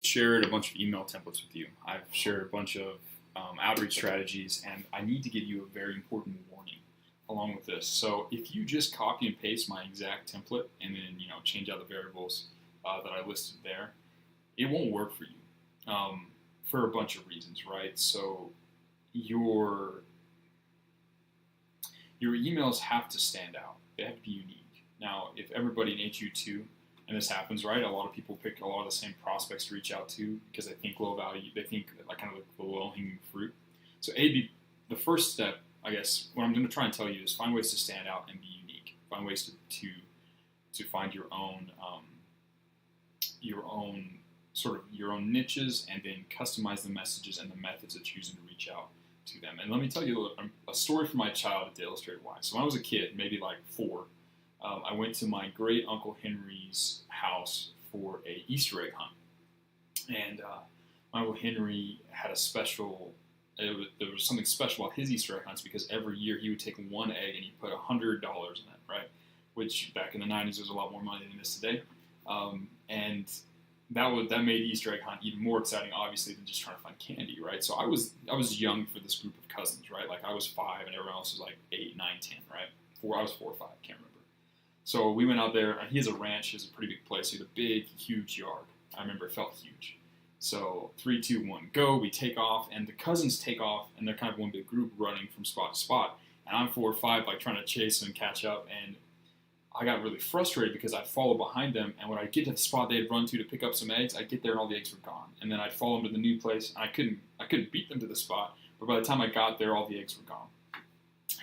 shared a bunch of email templates with you. I've shared a bunch of outreach strategies, and I need to give you a very important warning along with this. So if you just copy and paste my exact template and then change out the variables that I listed there, it won't work for you for a bunch of reasons, right? So your emails have to stand out. They have to be unique. Now, if everybody in HU2, and this happens, right? A lot of people pick a lot of the same prospects to reach out to because they think low value. They think like kind of like the low-hanging fruit. So the first step, I guess, what I'm going to try and tell you is find ways to stand out and be unique. Find ways to find your own your own niches, and then customize the messages and the methods that you're using to reach out to them. And let me tell you a story from my childhood to illustrate why. So when I was a kid, maybe like 4, I went to my great Uncle Henry's house for a Easter egg hunt. And my Uncle Henry had a special, there was something special about his Easter egg hunts because every year he would take one egg and he'd put $100 in it, right? Which back in the 90s was a lot more money than it is today. And that made Easter egg hunt even more exciting, obviously, than just trying to find candy, right? So I was young for this group of cousins, right? Like I was 5 and everyone else was like 8, 9, 10, right? I was 4 or 5, can't remember. So we went out there, and he has a ranch. He has a pretty big place. He had a big, huge yard. I remember it felt huge. So 3, 2, 1, go. We take off, and the cousins take off, and they're kind of one big group running from spot to spot. And I'm 4 or 5, like trying to chase and catch up. And I got really frustrated because I'd follow behind them, and when I'd get to the spot they'd run to pick up some eggs, I'd get there and all the eggs were gone. And then I'd follow them to the new place, and I couldn't beat them to the spot. But by the time I got there, all the eggs were gone.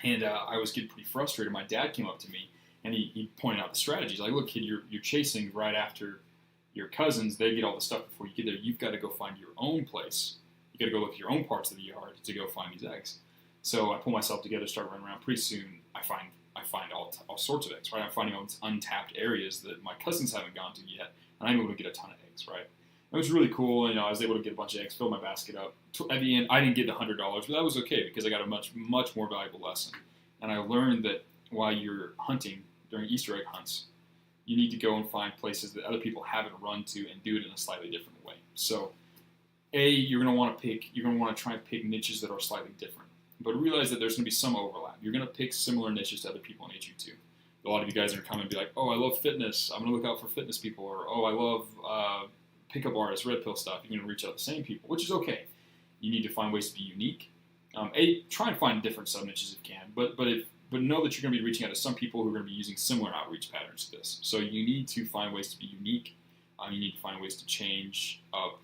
And I was getting pretty frustrated. My dad came up to me, and he pointed out the strategies. Like, look, kid, you're chasing right after your cousins. They get all the stuff before you get there. You've got to go find your own place. You got to go look at your own parts of the yard to go find these eggs. So I pull myself together, start running around. Pretty soon, I find all sorts of eggs, right? I'm finding all these untapped areres that my cousins haven't gone to yet, and I'm able to get a ton of eggs, right? It was really cool. I was able to get a bunch of eggs, fill my basket up. At the end, I didn't get the $100, but that was okay because I got a much more valuable lesson. And I learned that while you're hunting during Easter egg hunts, you need to go and find places that other people haven't run to and do it in a slightly different way. So, you're going to want to try and pick niches that are slightly different, but realize that there's going to be some overlap. You're going to pick similar niches to other people in HU2. A lot of you guys are coming and be like, oh, I love fitness. I'm going to look out for fitness people, or oh, I love pickup artists, red pill stuff. You're going to reach out to the same people, which is okay. You need to find ways to be unique. Try and find different sub niches if you can, but know that you're going to be reaching out to some people who are going to be using similar outreach patterns to this. So you need to find ways to be unique. You need to find ways to change up,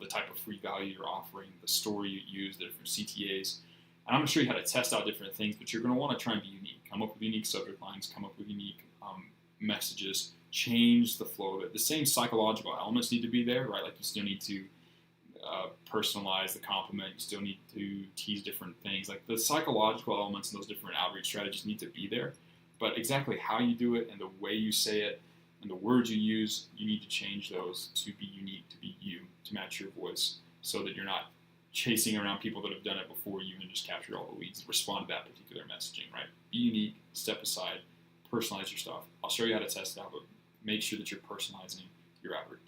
the type of free value you're offering, the story you use, the different CTAs. And I'm going to show you how to test out different things, but you're going to want to try and be unique. Come up with unique subject lines, come up with unique messages, change the flow of it. The same psychological elements need to be there, right? Like you still need to personalize the compliment. You still need to tease different things. Like the psychological elements and those different outreach strategies need to be there. But exactly how you do it and the way you say it and the words you use, you need to change those to be unique, to be you, to match your voice, so that you're not chasing around people that have done it before you and just captured all the leads. Respond to that particular messaging, right? Be unique, step aside, personalize your stuff. I'll show you how to test it out, but make sure that you're personalizing your outreach.